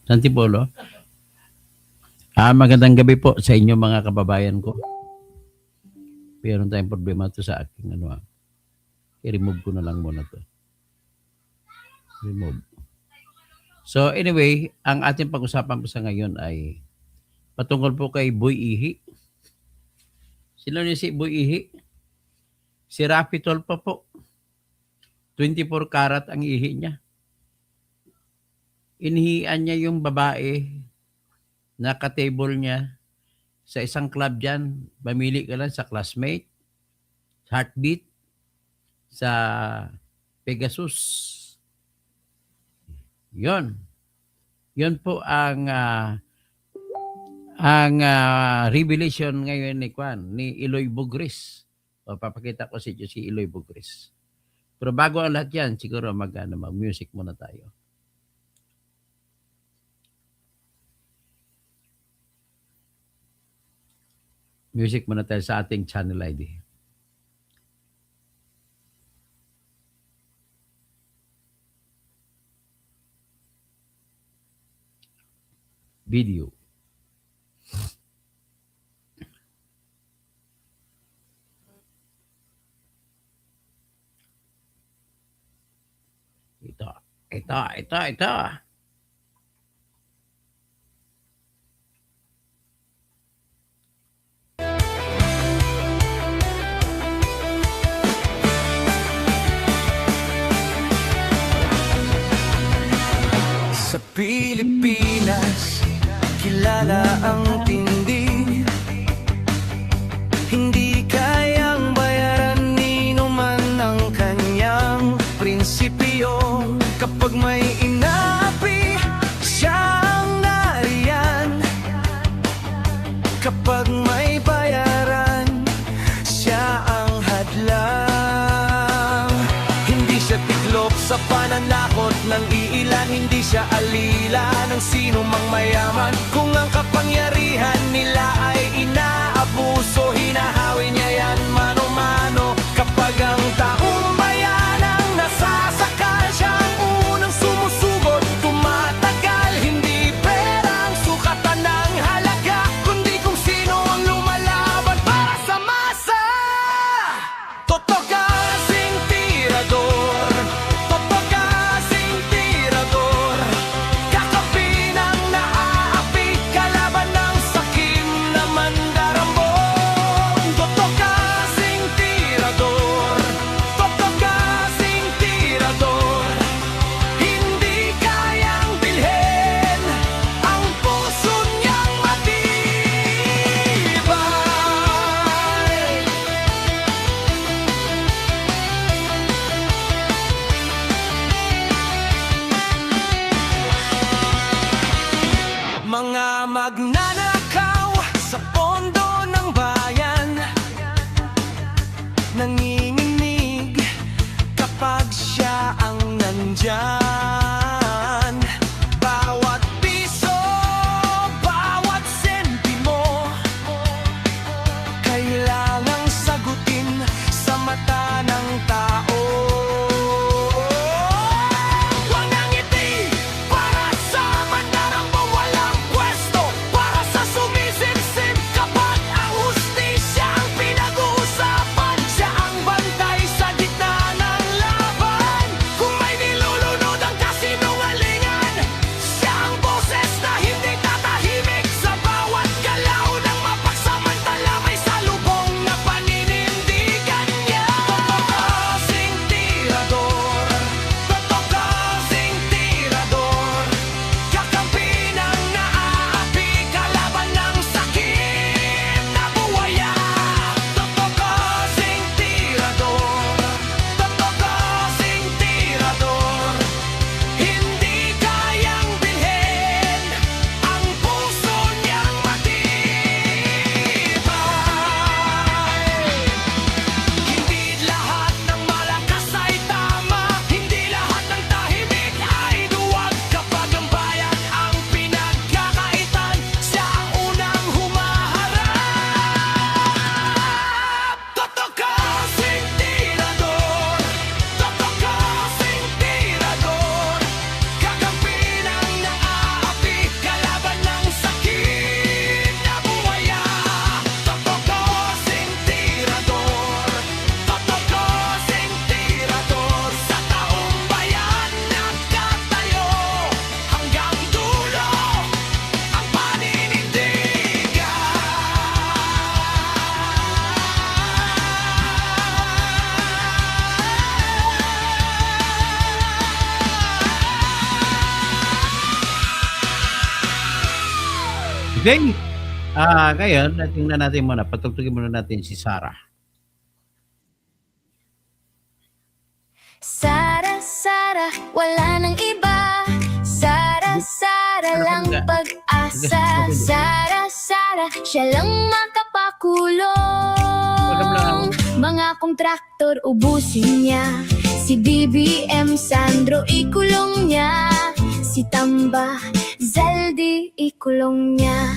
Antipolo. Magandang gabi po sa inyo mga kababayan ko. Meron tayong problema to sa aking i-remove ko na lang muna to. Remove. So anyway, ang ating pag-usapan po sa ngayon ay patungkol po kay Boy Ihi. Sino niya si Boy Ihi? Si Raffy Tulfo po. 24 karat ang ihi niya. Inihian niya yung babae na ka-table niya sa isang club dyan. Mamili ka lang sa Classmate, Heartbeat, sa Pegasus. Yon. Yon po ang revelation ngayon ni Eloy Bugris. O, papakita ko si Eloy Bugris. Pero bago ang lahat yan, siguro mag-music muna tayo. Music muna tayo sa ating channel ID. Video. Ito. Sa Pilipinas, kilala ang tindi. Hindi kayang bayaran ni numan ang kanyang prinsipyo. Kapag may inapi, siya ang nariyan. Kapag may bayaran, siya ang hadlang. Hindi siya tiklop sa pananakot ng iilan. Hindi siya alila ng sino mang mayaman. Kung ang kapangyarihan nila ay inaabuso, hinahawi niya yan mano-mano. Kapag ang taong bayan ang nasasakal, siya ang unang sumusugot, tumatagal. Hindi perang sukatan ng halaga, kundi kung sino ang lumalaban para sa masa. Totoo kasing tirador, totoo kasing tirador. Kakapi ng naaapi, kalaban ng sakim na Okay? Ngayon, tingnan natin muna, patugtugin muna natin si Sarah. Sara, Sara, wala nang iba. Sara, Sara Ano ka lang naga? pag-asa. Nagas- Sara, Sara, siya lang Wala mo lang makapakulong. Mga kontraktor ubusin niya. Si BBM Sandro ikulong niya. Si Tamba Zaldi ikulong niya.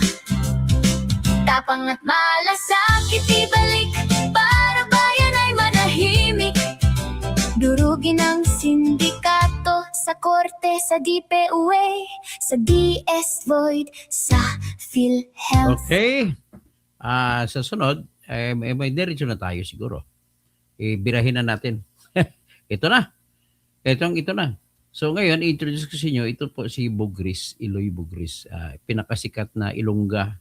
Tapang at malasakit ibalik para bayan ay manahimik. Durugin ang sindikato sa korte, sa DPUA, sa DS Void, sa PhilHealth. Okay. Sa sunod, may diretso na tayo siguro. Birahin na natin. Ito na. Ito na. So ngayon, introduce ko sa inyo, ito po si Bugris, Iloy Bugris. Pinakasikat na Ilongga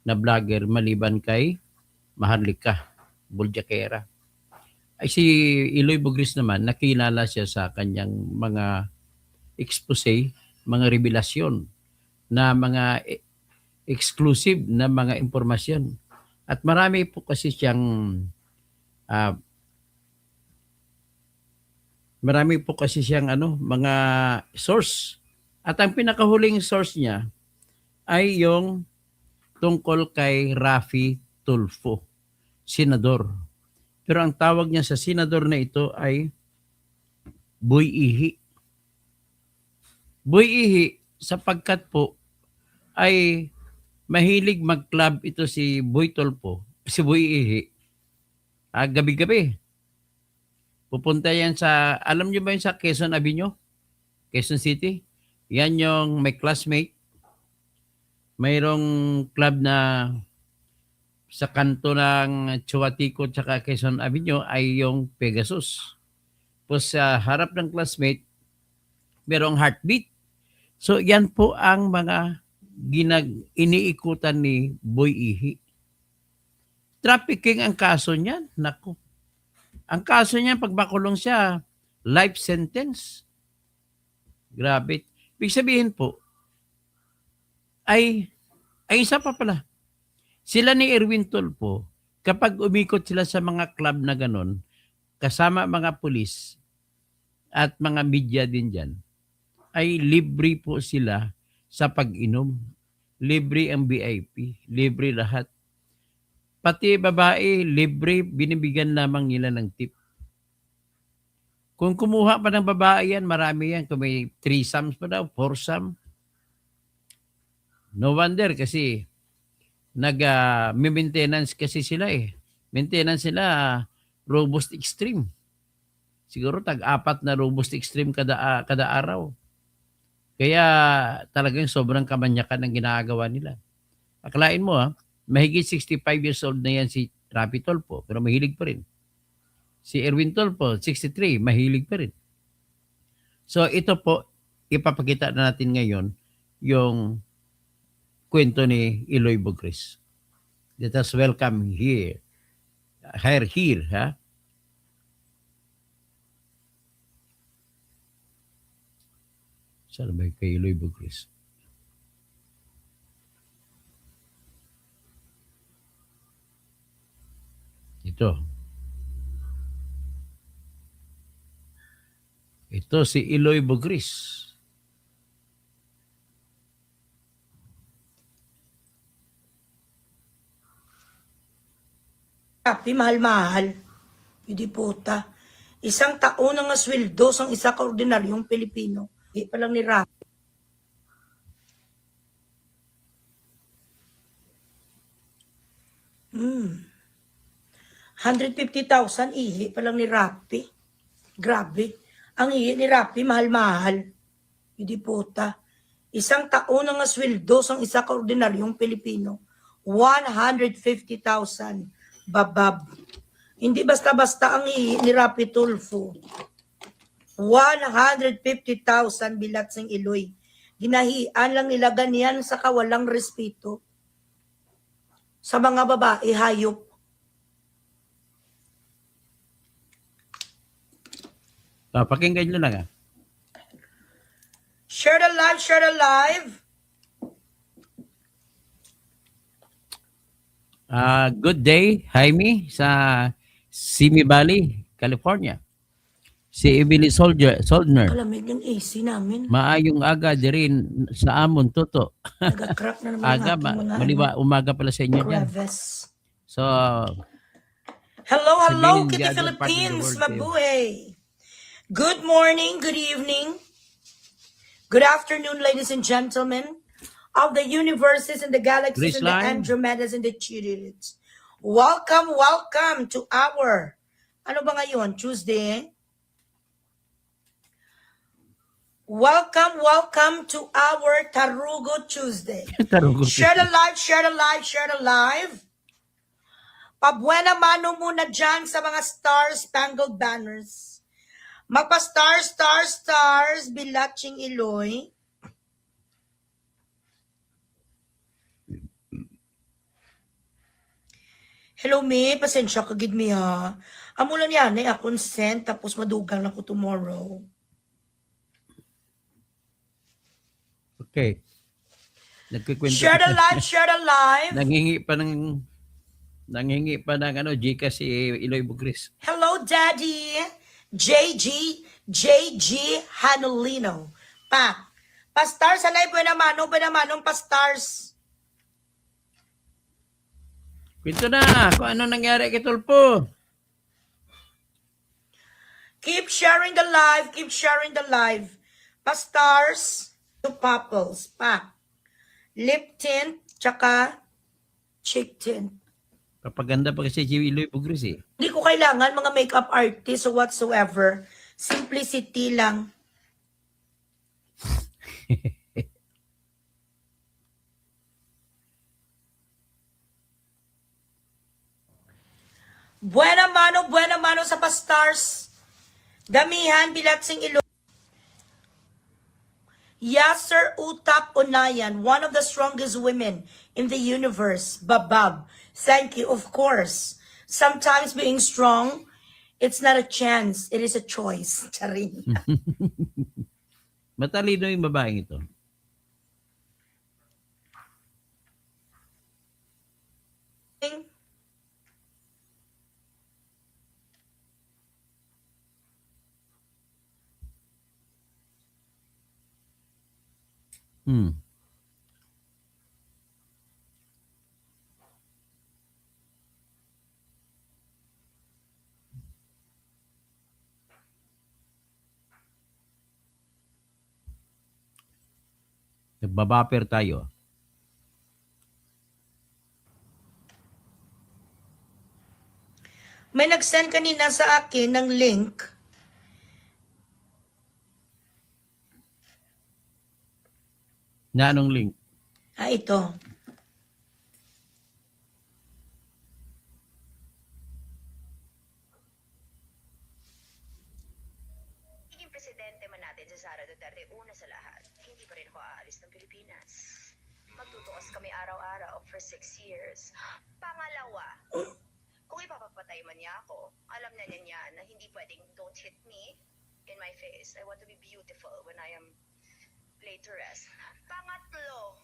na vlogger maliban kay Maharlika Buljakera. Ay si Iloy Bugris naman, nakilala siya sa kanyang mga expose, mga revelasyon na mga exclusive na mga impormasyon. At marami po kasi siyang mga source. At ang pinakahuling source niya ay yung tungkol kay Raffy Tulfo, senador. Pero ang tawag niya sa senador na ito ay Boy Ihi. Boy Ihi sapagkat po ay mahilig mag-club ito si Boy Tulfo, si Boy Ihi. Gabi-gabi. Pupunta yan sa, alam niyo ba yun sa Quezon Avenue? Quezon City? Yan yung may classmate. Mayroong club na sa kanto ng Chuatico tsaka Quezon Avenue ay yung Pegasus. Tapos sa harap ng classmate, mayroong Heartbeat. So yan po ang mga iniikutan ni Boy Ihi. Trafficking ang kaso niyan. Naku. Ang kaso niyan, pag makulong siya, life sentence. Grabe. Ibig sabihin po, ay isa pa pala. Sila ni Erwin Tulfo, kapag umikot sila sa mga club na ganon, kasama mga pulis at mga media din dyan, ay libre po sila sa pag-inom. Libre ang VIP. Libre lahat. Pati babae, libre, binibigyan lamang nila ng tip. Kung kumuha pa ng babae yan, marami yan. Kung may threesomes pa daw, foursome. No wonder kasi maintenance kasi sila eh. Maintenance sila robust extreme. Siguro tag-apat na robust extreme kada araw. Kaya talagang sobrang kamanyakan ang ginagawa nila. Akalain mo mahigit 65 years old na yan si Raffy Tulfo, pero mahilig pa rin. Si Erwin Tulfo, 63, mahilig pa rin. So ito po, ipapakita na natin ngayon yung kwento ni Iloy Bugris. Let us welcome here. Here, ha? Saan ba kay Iloy Bugris? Ito. Ito si Iloy Bugris. Rapi, mahal-mahal. Hindi puta. Isang taon ang asweldo sang isa ka ordinaryong Pilipino. Hindi pa lang ni Rapi. Hmm. 150,000 ihi pa lang ni Rapi. Grabe. Ang ihi ni Rapi, mahal-mahal. Hindi puta. Isang taon ang asweldo sang isa ka ordinaryong Pilipino. 150,000. Babab. Hindi basta-basta ang ihi ni Raffy Tulfo. 150,000 bilat sing Iloy. Ginahian lang nila ganyan sa kawalang respeto. Sa mga babae, hayop. Pakinggan nyo lang Share the live, share the live. Good day, Jaime, sa Simi Valley, California. Si Emily Soldner. Kalamig yung AC namin. Maayong aga din sa amon, Toto. Nagka-crack na naman Aga ang ba? aking mga Maliwa, umaga pala sa inyo dyan. crevice. So, Hello, Sabihin hello, the Kitty other part of the Philippines, world, mabuhay. Good morning, good evening, good afternoon, ladies and gentlemen of the universes and the galaxies and the Graceline. Andromedas and the Chirids. Welcome, welcome to our, ano ba ngayon, Tuesday? Welcome, welcome to our Tarugo Tuesday. Tarugo. Share the live, share the live, share the live. Pabuena mano muna dyan sa mga star-spangled banners. Magpa-stars, stars, stars, Bilaching Iloy. Hello, me. Pasensya ka, gid me, ha. Amo lang yan, consent, tapos madugang ako tomorrow. Okay. Nagkikwento. Share the live, share the live. Nanghingi pa ng Gcash si Iloy Bugris. Hello, Daddy. JG Hanolino. Pa-stars, anay, buena manong pa-stars. Kwento na, kung ano nangyari kay Tulpo. Keep sharing the live, keep sharing the live. Pa-stars, to Popples, lip tint, tsaka cheek tint. Papaganda pa kasi si Iloy Bugris eh. Hindi ko kailangan mga makeup artist or whatsoever. Simplicity lang. Buena mano sa pa-stars. Damihan, Bilatsing Ilo. Yasser Utap Unayan, one of the strongest women in the universe. Babab. Thank you, of course. Sometimes being strong, it's not a chance, it is a choice. Charing. Matalino yung babaeng ito. Nagbabaper tayo. May nag-send kanina sa akin ng link. Na anong link? Ito. Naging presidente man natin si Sara Duterte, una sa lahat, hindi pa rin ako aalis ng Pilipinas. Magtutuos kami araw-araw for 6 years. Pangalawa, kung ipapapatay man niya ako, alam na niya na hindi pwedeng don't hit me in my face. I want to be beautiful when I am laid to rest. Pangatlo,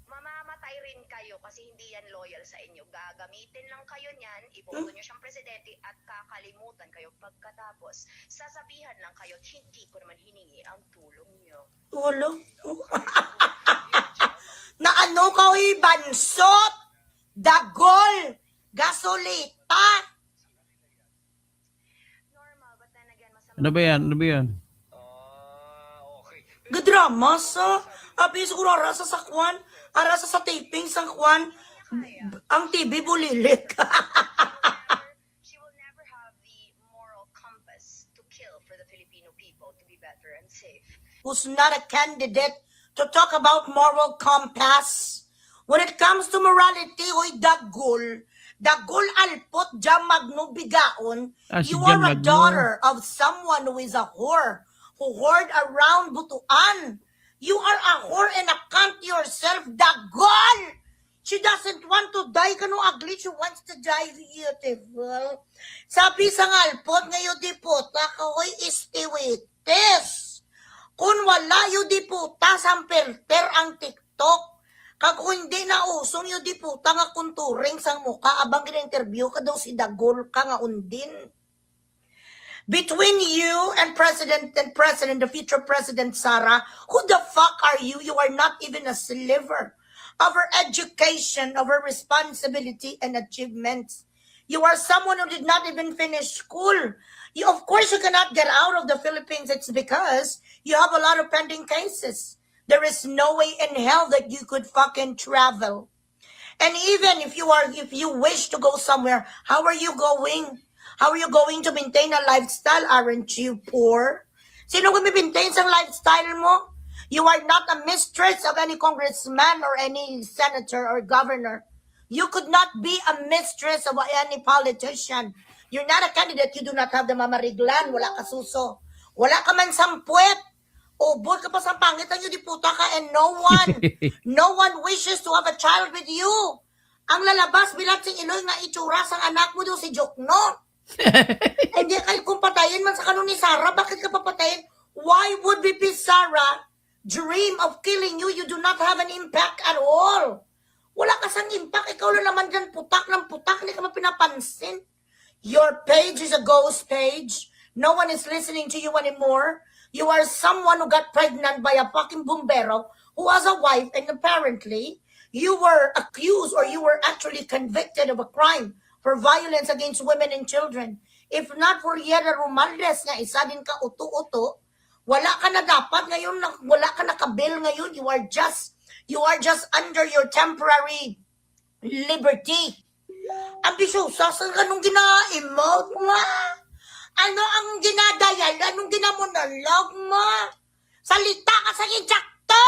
mamamatay rin kayo kasi hindi yan loyal sa inyo. Gagamitin lang kayo niyan, iboto nyo siyang presidente at kakalimutan kayo pagkatapos. Sasabihan lang kayo at hindi ko naman hiningi ang tulong nyo. Wala. Na ano ka, bansot, dagol, gasolita. Normal, but then again, masama. Ano ba yan? Ano ba yan? Gadrama sa, abi siguro arasa sa kwan, arasa sa taping sa kwan, ang TV bulilit. She will never have the moral compass to kill for the Filipino people to be better and safe. Who's not a candidate to talk about moral compass. When it comes to morality, hoy dagol alpot jam magnubigaon, Si you Jan are a Magno. daughter of someone who is a whore, who hoard around butuan. You are a whore and a cunt yourself, dagol! She doesn't want to die, kano ugly, she wants to die beautiful. Sabi sa ngalpot, ngayon di puta, kahoy istiwites. Kung wala yu di puta, samperter ang TikTok. Kag kung hindi na usong yung di puta nga kunturing sang muka abang gina-interview ka daw si Dagol ka nga undin. Between you and President, the future President Sara, who the fuck are you? You are not even a sliver of her education, of her responsibility and achievements. You are someone who did not even finish school. You, of course, you cannot get out of the Philippines. It's because you have a lot of pending cases. There is no way in hell that you could fucking travel. And even if you wish to go somewhere, how are you going? How are you going to maintain a lifestyle? Aren't you poor? Sino mag-maintain sa lifestyle mo? You are not a mistress of any congressman or any senator or governor. You could not be a mistress of any politician. You're not a candidate. You do not have the mamariglan. Wala ka suso. Wala ka man sampwet. Ubod ka pa sa pangit ang di puta ka, and no one wishes to have a child with you. Ang lalabas bilat sing Iloy nga itsura sang anak mo daw si Jokno. Hindi kayo kung patayin man sa kanon ni Sara, bakit ka papatayin? Why would BP Sara dream of killing you? You do not have an impact at all. Wala ka sang impact. Ikaw lang naman dyan putak ng putak. Hindi ka man pinapansin. Your page is a ghost page. No one is listening to you anymore. You are someone who got pregnant by a fucking bumbero who has a wife, and apparently you were accused or you were actually convicted of a crime for violence against women and children. If not for Yera Romaldes nga isa din ka uto-uto, wala ka na dapat ngayon, wala ka nakabil ngayon. You are just under your temporary liberty. Ambisyosa sa ganong gina-emote mo. Ano ang ginadayal? Anong ginamonolog mo? Salita ka sa injakto!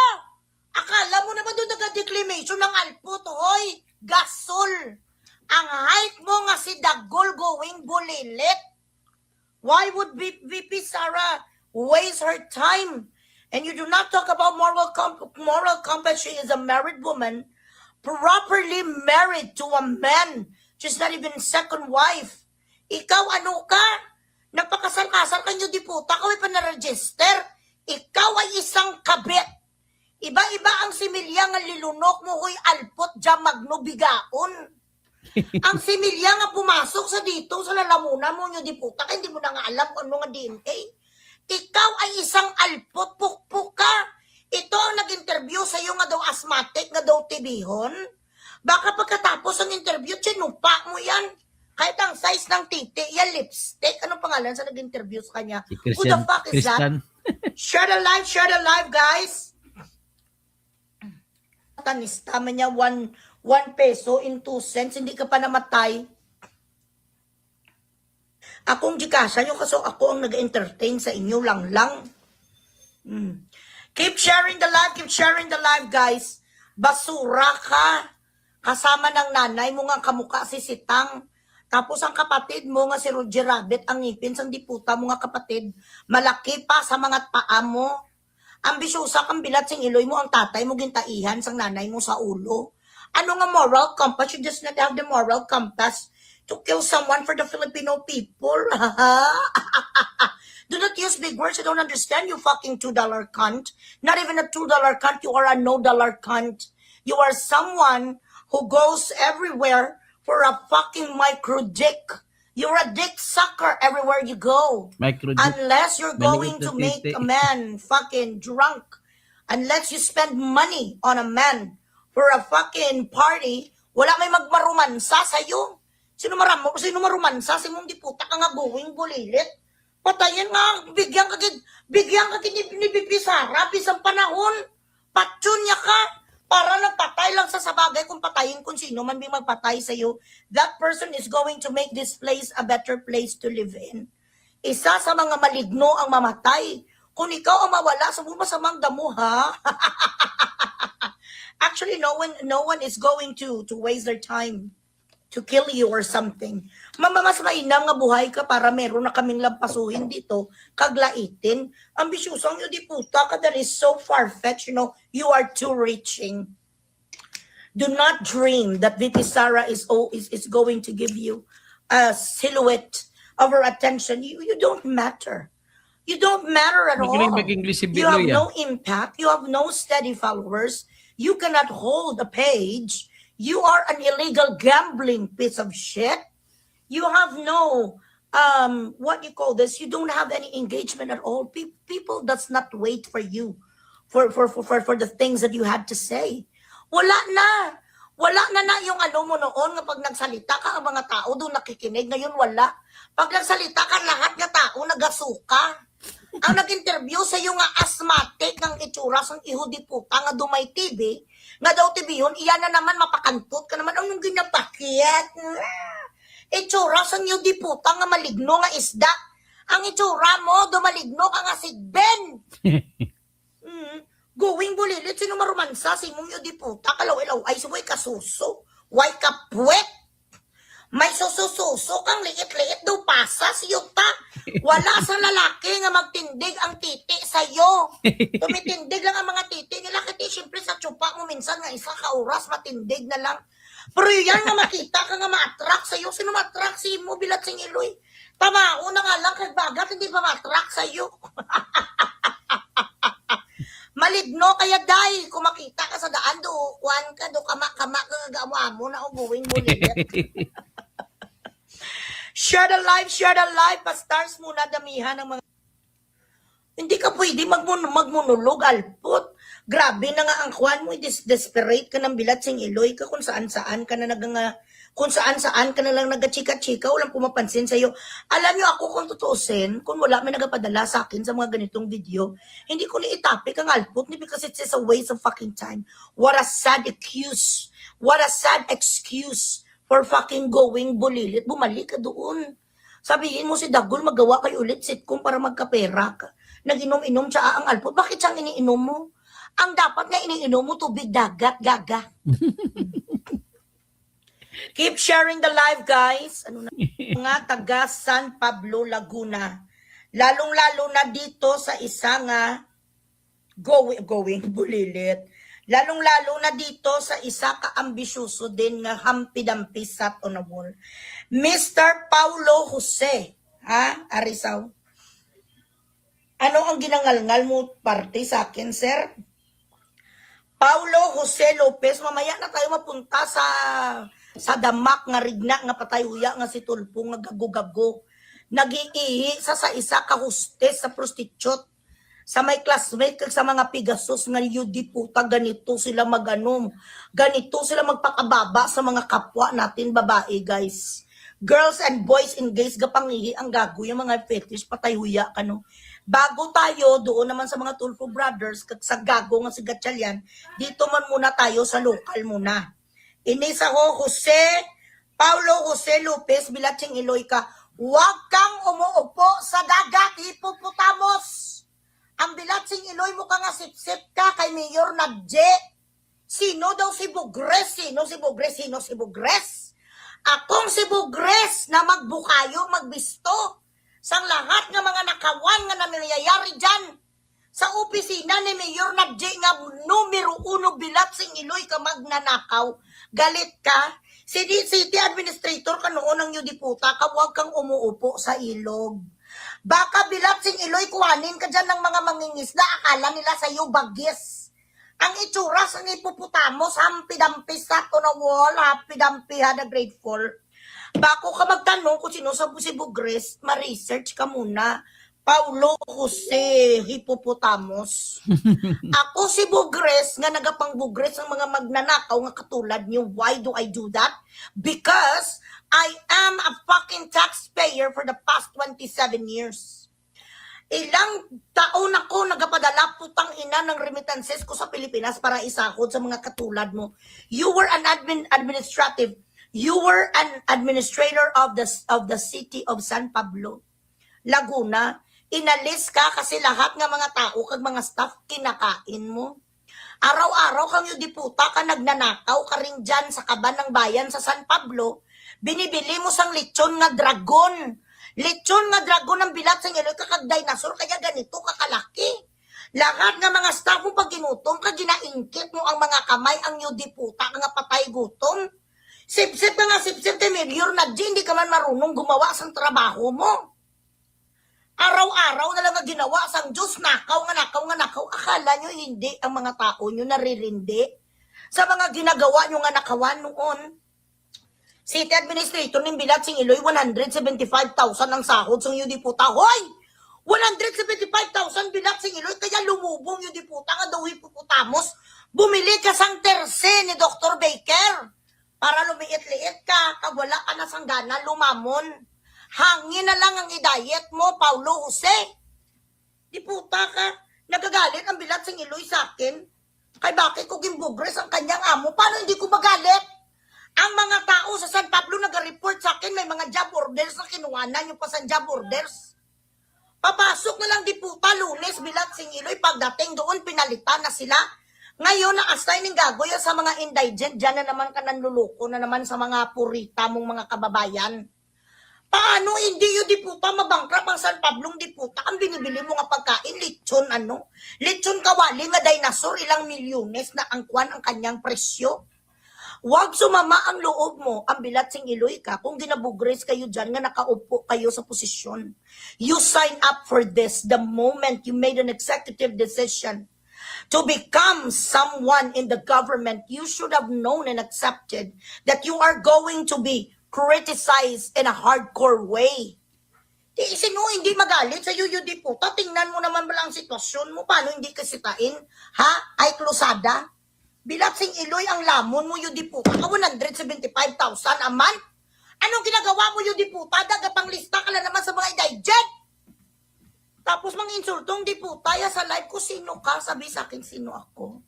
Akala mo naman doon nag-declamation ng alput, hoy! Gasol! Ang height mo nga si Dagol going bulilit. Why would VP Sara waste her time? And you do not talk about moral compass. She is a married woman, properly married to a man. She's not even second wife. Ikaw ano ka? Nagpakasal-kasal ka nyo di puta, kaway pa na-register. Ikaw ay isang kabit. Iba-iba ang similya nga lilunok mo, huy alpot dya magnubigaon. Ang similya nga pumasok sa dito, sa lalamunan mo nyo di puta, hindi mo na nga alam kung ano nga DNA. Ikaw ay isang alpot, pukpuk ka. Ito ang nag-interview sa iyo nga daw asthmatic, nga daw tibihon. Baka pagkatapos ng interview, chinupa mo yan. Kahit ang size ng titi, yan lipstick. Anong pangalan sa nag-interview sa kanya? Si Who the fuck is that? Share the live, guys. Tanista man niya 1 peso in 2 cents, hindi ka pa namatay. Akong Gcash nyo kaso ako ang nag-entertain sa inyo lang. Keep sharing the live, guys. Basura ka. Kasama ng nanay mo nga kamukha si Sitang. Tapos ang kapatid mo nga si Roger Rabbit, ang ngipin sang diputa mo nga kapatid, malaki pa sa mga paa mo. Ambisyosa kang bilat sing Iloy mo, ang tatay mo gintaihan sang nanay mo sa ulo. Ano nga moral compass? You just not have the moral compass to kill someone for the Filipino people. Do not use big words. I don't understand you fucking $2 cunt. Not even a $2 cunt. You are a $no cunt. You are someone who goes everywhere for a fucking micro dick. You're a dick sucker everywhere you go. Unless you're going to make a man fucking drunk. Unless you spend money on a man for a fucking party, wala may magmarumansa sa'yo. Sino marumansa? Si mong diputa ka nga going bulilit. Patayin nga, bigyan ka ni Bibi Sara, bisang panahon. Patsun niya ka. Para nagpatay lang sa sabagay kung patayin kung sino man may magpatay sa iyo, that person is going to make this place a better place to live in. Isa sa mga maligno ang mamatay. Kung ikaw ang mawala, sa masamang damo, ha? Actually, no one is going to waste their time to kill you or something. Mas mainam nga buhay ka para meron na kaming lampasuhin dito, kaglaitin. Ambisyosong yun di puta ka, that is so far-fetched, you are too reaching. Do not dream that VP Sara is going to give you a silhouette of her attention. You don't matter. You don't matter at all. You have no impact. You have no steady followers. You cannot hold a page. You are an illegal gambling piece of shit. You have no, what you call this? You don't have any engagement at all. People does not wait for you for the things that you had to say. Wala na. Wala na yung ano mo noon nga pag nagsalita ka, ang mga tao doon nakikinig. Ngayon wala. Pag nagsalita ka, lahat ng tao nagasuka. Ang nag-interview sa iyo nga asthmatic ng itsura sang ihudi puta nga dumay TV, nga daw TV yun, iyan na naman mapakantot ka naman. Anong ginapakit? Itsura sang ihudi puta nga maligno nga isda. Ang itsura mo, dumaligno ka nga sigben. Going bulilit, sino maromansa? Simong yun di puta, kalaw-ilaw, ay suway kasuso, way kapwet. May susususo kang liit-liit daw pasa si yuta. Wala sa lalaki nga magtindig ang titi sa'yo. Tumitindig lang ang mga titi nila, kati siyempre sa tsupa mo minsan nga isa ka oras matindig na lang. Pero yan nga makita ka nga ma-attract sa'yo. Sino ma-attract si mo bilat sing iloy? Tama, una nga lang kagbagat, hindi pa ma-attract sa'yo. Maligno kaya dahil kung makita ka sa daan do, kuhan ka do, kama-kama ka gagawa mo na uguwing mo lilit. Share the life, pa-stars muna damihan ng mga... Hindi ka pwede magmonolog, alpot. Grabe na nga ang kuhan mo, desperate ka ng bilat sing iloy ka kung saan-saan ka na kung saan-saan ka na lang nagachika-chika, walang pumapansin sa'yo. Alam niyo ako kung tutuusin, kung wala may nagapadala sa akin sa mga ganitong video, hindi ko ni-itapik ang alpot ni because it's a waste of fucking time. What a sad excuse. What a sad excuse for fucking going bulilit. Bumalik ka doon. Sabihin mo si Dagol, magawa kayo ulit sitcom para magkapera ka. Nag-inom-inom siya ang alpot. Bakit siyang iniinom mo? Ang dapat na iniinom mo, tubig dagat, gaga. Keep sharing the live, guys. Ano na? Mga taga San Pablo, Laguna. Lalong-lalo na dito sa isa nga going bulilit. Lalong-lalo na dito sa isa ka-ambisyoso din nga hampi-dampi sat on a wall. Mr. Paulo Jose. Ha? Arisaw. Ano ang ginangalngal mo parte sa akin, sir? Paulo Jose Lopez, mamaya na tayo mapunta sa damak nga rigna nga patayuya nga si Tulpo nga gago-gago. Nag-iihi sa isa ka hostess sa prostitute. Sa may classmate kag sa mga pigasos nga yudi puta ganito sila maganom. Ganito sila magpakababa sa mga kapwa natin babae, guys. Girls and boys engaged gapangihi ang gago yung mga fetish patayuya kano. Bago tayo doon naman sa mga Tulfo brothers kag sa gago nga si Gatchalian, dito man muna tayo sa local muna. Inisa ko Paulo Jose Lopez Bilatsing Iloy ka, huwag kang umuupo sa dagat, hipopotamos. Ang Bilatsing Iloy mo ka nga sip-sip ka kay Mayor Nadje. Sino daw si Bugres? Sino si Bugres? Sino si Bugres? Akong si Bugres na magbukayo, magbisto sang lahat ng mga nakawan nga nangyayari dyan sa opisina ni Mayor Nadje nga numero 1 Bilatsing Iloy ka magnanakaw. Galit ka? City administrator ka noon ng yudiputa ka, huwag kang umuupo sa ilog. Baka Bilatsing Iloy kuhanin ka dyan ng mga mangingisda, akala nila sa iyo bagis. Ang itsura sa hipopotamos, hampi-dampi sat on a wall, hampi-dampi had a grateful. Bako ka magtanong kung sino sa si Bugres, ma-research ka muna. Paulo Jose Hipopotamos. Ako si Bugres, nga nagapang Bugres ang mga magnanakaw nga katulad niyo. Why do I do that? Because I am a fucking taxpayer for the past 27 years. Ilang taon ako nagapadala putang ina ng remittances ko sa Pilipinas para isakod sa mga katulad mo. You were an administrative. You were an administrator of the city of San Pablo, Laguna. Inalis ka kasi lahat ng mga tao kag mga staff kinakain mo. Araw-araw kang yudiputa ka nagnanakaw ka rin dyan sa kaban ng bayan sa San Pablo. Binibili mo sang lechon nga dragon. Lechon nga dragon ang Bilatsing Iloy ka kag dinosaur kaya ganito kakalaki. Lahat ng mga staff mo pag ginutom ka ginaingkit mo ang mga kamay ang yudiputa nga patay gutom. Sip-sip nga sip-sip te Mayor Nadje, hindi ka man marunong gumawa sang trabaho mo. Araw-araw na lang nga ginawa sang Diyos, nakaw nga nakaw. Akala nyo hindi ang mga tao nyo naririndi. sa mga ginagawa nyo nga nakawan noon. City Administrator ng Bilat sing Iloy, 175,000 ang sahod sa yung diputa. Hoy! 175,000 Bilat sing Iloy, kaya lumubong yung diputa nga daw hipopotamos. Bumili ka sang terse ni Dr. Baker para lumiit-liit ka, kag wala ka na sanggana lumamon. Hangin na lang ang idayet mo, Paulo Jose. Diputa ka, nagagalit ang Bilat sing Iloy sa akin. Kay bakit ko gimbugres ang kanyang amo? Paano hindi ko magalit? Ang mga tao sa San Pablo nag-report sa akin, may mga job orders na kinuhanan yung pa sa job orders. Papasok na lang diputa, Lunes, Bilat sing Iloy, pagdating doon, pinalitan na sila. Ngayon, na-assign ng gagoy sa mga indigent, dyan na naman ka nanluluko na naman sa mga purita mong mga kababayan. Paano hindi yung diputa mabangkrap ang San Pablong diputa? Ang binibili mo nga pagkain, lechon ano? Lechon kawali nga dinosaur, ilang milyones na ang kwan ang kanyang presyo. Huwag sumama ang loob mo, ang Bilat sing Iloy ka, kung ginabugres kayo dyan nga nakaupo kayo sa posisyon. You sign up for this the moment you made an executive decision to become someone in the government. You should have known and accepted that you are going to be criticized in a hardcore way. Sino hindi magalit sa yuyo diputa? Tingnan mo naman ba ang sitwasyon mo? Paano hindi kasitain? Ha? Ay klosada? Bilat sing Iloy ang lamon mo yung diputa ka 175,000 a month? Anong ginagawa mo yung diputa? Dagapang lista ka lang naman sa mga indigent. Tapos mga insultong diputa ya sa live ko, sino ka? Sabi sa akin, sino ako?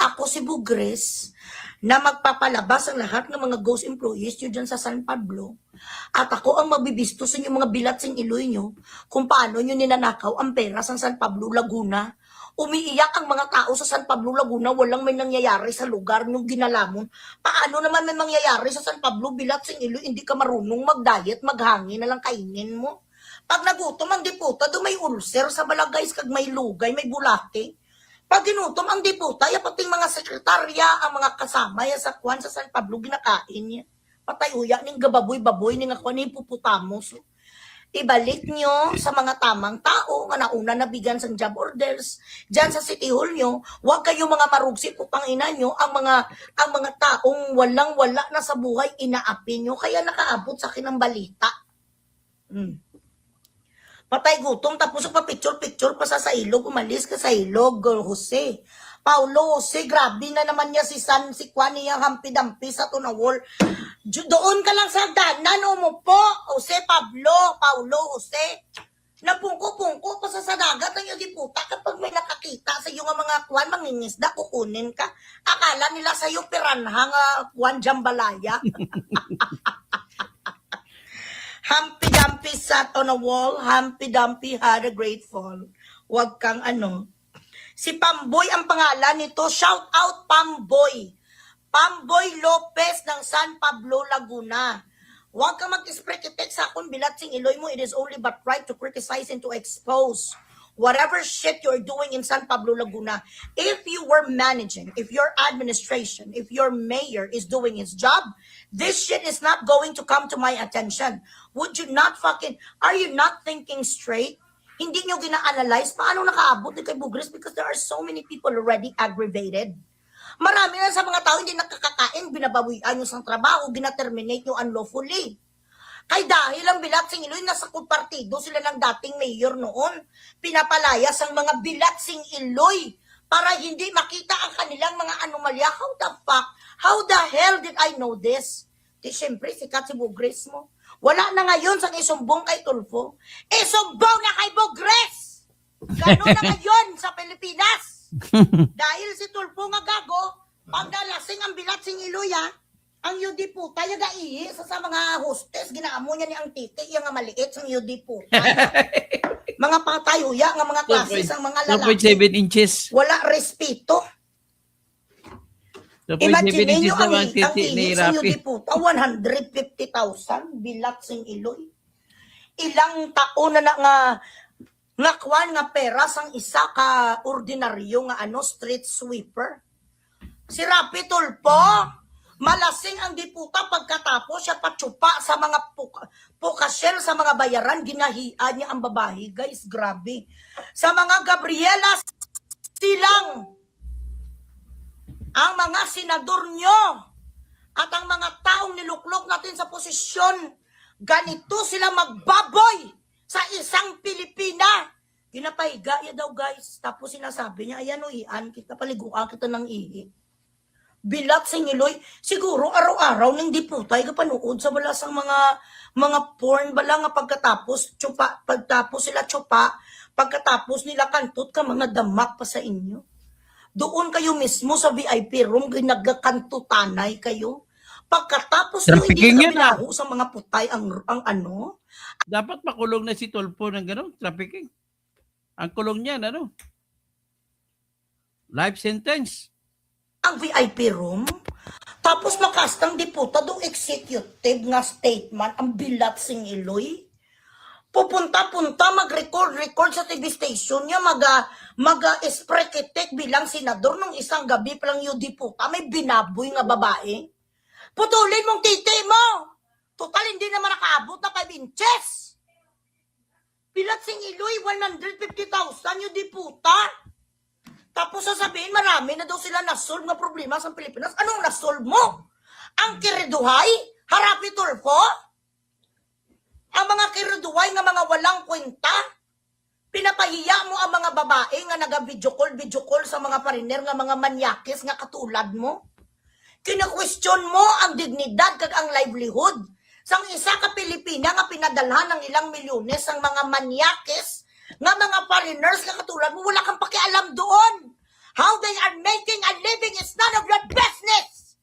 Ako si Bugres na magpapalabas ang lahat ng mga ghost employees nyo dyan sa San Pablo. At ako ang mabibisto sa inyong mga Bilat sing Iloy nyo kung paano nyo ninanakaw ang pera sa San Pablo, Laguna. Umiiyak ang mga tao sa San Pablo, Laguna, walang may nangyayari sa lugar nung ginalamon. Paano naman may mangyayari sa San Pablo, Bilat sing Iloy, hindi ka marunong mag-diet, maghangin na lang kainin mo? Pag nagutom ang diputa, do may ulcer sa balagays, kag may lugay, may bulate. Pag ginutom ang diputa, ya pating mga sekretarya, ang mga kasama ya sa kwan sa San Pablo, ginakain niya. Patay uya, ning gababoy-baboy, ning kwan, ning puputamos. Ibalik nyo sa mga tamang tao nga nauna nabigyan sa job orders diyan sa City Hall nyo. Huwag kayo mga marugsit upang ina nyo ang mga taong walang-wala na sa buhay inaapi nyo. Kaya nakaabot sa akin ang balita. Patay gutom tapos pa picture pa sa ilog, umalis ka sa ilog, Jose. Paulo Jose, grabe na naman niya si Kwan niya hampi-dampi sa tunawol. Doon ka lang sa danan, umupo, Jose Paulo Jose. Napungko-pungko pa sa dagat ang yung diputa kapag may nakakita sa iyo nga mga kwan, mangingisda, kukunin ka. Akala nila sa iyo piranha nga kwan jambalaya. Humpy-Dumpy sat on a wall, Humpy-Dumpy had a great fall. Huwag kang Si Pamboy ang pangalan nito. Shout out Pamboy. Pamboy Lopez ng San Pablo, Laguna. Huwag kang mag-sprekitek sa akong Bilat sing Iloy mo. It is only but right to criticize and to expose whatever shit you're doing in San Pablo, Laguna. If you were managing, if your administration, if your mayor is doing his job, this shit is not going to come to my attention. Would you not are you not thinking straight? Hindi nyo gina-analyze paano nakaabot ni kay Bugres because there are so many people already aggravated. Marami na sa mga tao hindi nakakakain, binabawian nyo sa trabaho, gina-terminate nyo unlawfully. Kay dahil ang Bilat sing Iloy, nasa partido sila ng dating mayor noon, pinapalayas ang mga Bilat sing Iloy para hindi makita ang kanilang mga anomalya. How the hell did I know this? Di syempre, sikat si Bugres mo. Wala na ngayon sa isumbong kay Tulfo. Isumbong na kay Bugres! Gano'n na ngayon sa Pilipinas. Dahil si Tulfo nga gago, pag nalasing ang Bilat sing Iloy, ang yudi puta, yung gaihi sa mga hostess, ginaamo niya ni ang titi, yung nga maliit sa yudi puta. Mga patayuya, nga mga klases, ang mga lalaki. 2.7 inches. Wala respeto. 2.7 Imagine inches nyo na ang ang titi ni sa Rafi. yudi puta, 150,000, Bilat sing Iloy. Ilang taon na nga kwan nga pera sang isa ka ordinaryo nga street sweeper. Si Rapi Tulfo, malasing ang diputa pagkatapos siya patsupa sa mga pukasyel sa mga bayaran, ginahian niya ang babae. Guys, grabe. Sa mga Gabriela silang, ang mga senador nyo at ang mga taong niluklok natin sa posisyon, ganito sila magbaboy sa isang Pilipina. Ginapahiga ya daw guys. Tapos sinasabi niya, ayan o ian, kita paliguan kita ng ihi. Bilat singiloy, siguro araw-araw ning di putay kapanood sa balasang mga porn bala nga pagkatapos tsupa, pagtapos sila tsupa, pagkatapos nila kantot ka mga damak pa sa inyo. Doon kayo mismo sa VIP room, nagkakantutanay kayo. Pagkatapos nyo, hindi Trafficking ka yan, binaho sa mga putay ang ano. Dapat makulong na si Tulfo ng gano'n, trafficking. Ang kulong niyan, ano? Life sentence. Ang VIP room. Tapos makastang diputado executive nga statement, ang bilat sing iloy. Pupunta-punta, mag-record sa TV station niya, mag-esprekitek bilang senador nung isang gabi pa lang yung diputa, may binaboy nga babae. Putulin mong titi mo! Total, hindi naman nakaabot na 5 inches. Bilat sing iloy, 150,000 yung diputa. Tapos sasabihin, marami na daw sila nasolve na problema sa Pilipinas. Anong nasolve mo? Ang kiriduhay? Harapi Tulfo? Ang mga kiriduhay nga mga walang kwenta? Pinapahiya mo ang mga babae nga naga-video call sa mga pariner nga mga manyakis nga katulad mo? Kina-question mo ang dignidad kag ang livelihood sang isa ka Pilipina nga pinadalhan ng ilang milyones ang mga manyakis nga mga foreigners nga katulad mo, wala kang pakialam doon. How they are making a living is none of your business.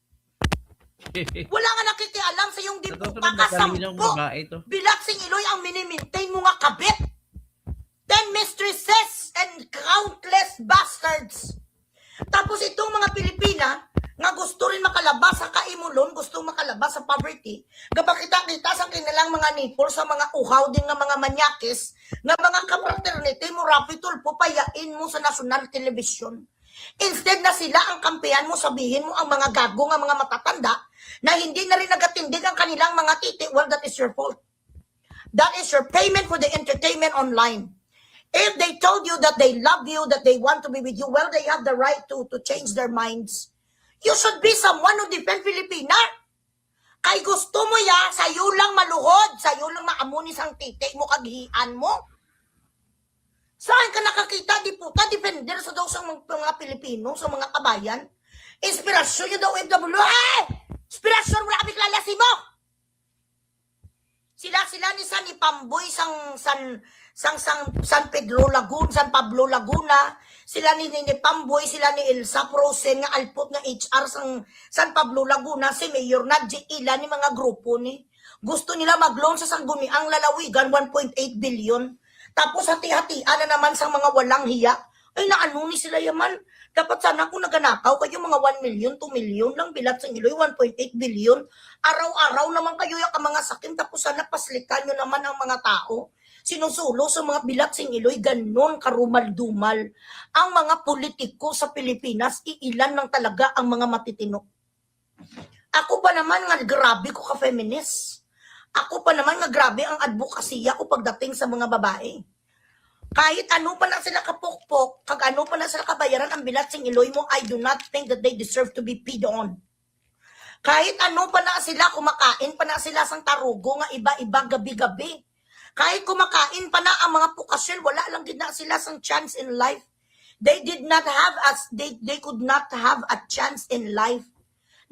Wala nga nakikialam sa iyong diputa kasampo. Bilat sing iloy ang minimaintain mo nga kabit. 10 mistresses and countless bastards. Tapos itong mga Pilipina nga gusto rin makalabas sa kaimulon, gusto makalabas sa poverty, kapag kita sa kanilang mga nipol, sa mga uhaw din nga mga manyakis, nga mga kapraternity mo, Rapi Tulfo, payain mo sa national television. Instead na sila ang kampihan mo, sabihin mo ang mga gago nga mga matatanda, na hindi na rin nagatindig ang kanilang mga titi, well, that is your fault. That is your payment for the entertainment online. If they told you that they love you, that they want to be with you, well, they have the right to change their minds. You should be someone who defend Filipina. Kay gusto mo ya, sa'yo lang maluhod, sa'yo lang maamunis ang titik mo, kaghian mo. Saan ka nakakita, diputa, defender sa daw sa mga Pilipino, sa mga kabayan? Inspirasyon nyo daw, FW. Inspirasyon mo na kami klalasin mo. Sila ni San Pamboy, San Pedro Laguna, San Pablo Laguna, sila ni Pamboy, sila ni Elsa Prosen, nga alpot nga HR San Pablo Laguna, si Mayor Nadji Ila ni mga grupo ni. Gusto nila mag-loan sa Sangguniang Lalawigan, 1.8 billion. Tapos hati-hatian na naman sa mga walang hiya. Ay, naano ni sila yaman. Dapat sana kung naganakaw kayo mga 1 million, 2 million lang, bilat sa iloy, 1.8 billion. Araw-araw naman kayo yung mga sakim, tapos sana paslikan nyo naman ang mga tao. Sinusulo sa mga bilat sing iloy, ganon karumal-dumal. Ang mga politiko sa Pilipinas, iilan lang talaga ang mga matitino. Ako pa naman nga grabe ko ka-feminist. Ako pa naman nga grabe ang advokasya ko pagdating sa mga babae. Kahit ano pa na sila kapukpok, kag ano pa na sila kabayaran ang bilat sing iloy mo, I do not think that they deserve to be peed on. Kahit ano pa na sila, kumakain pa na sila sang tarugo nga iba-iba gabi-gabi. Kahit kumakain pa na ang mga pukasyon, wala lang din na sila sang chance in life. They did not have they could not have a chance in life.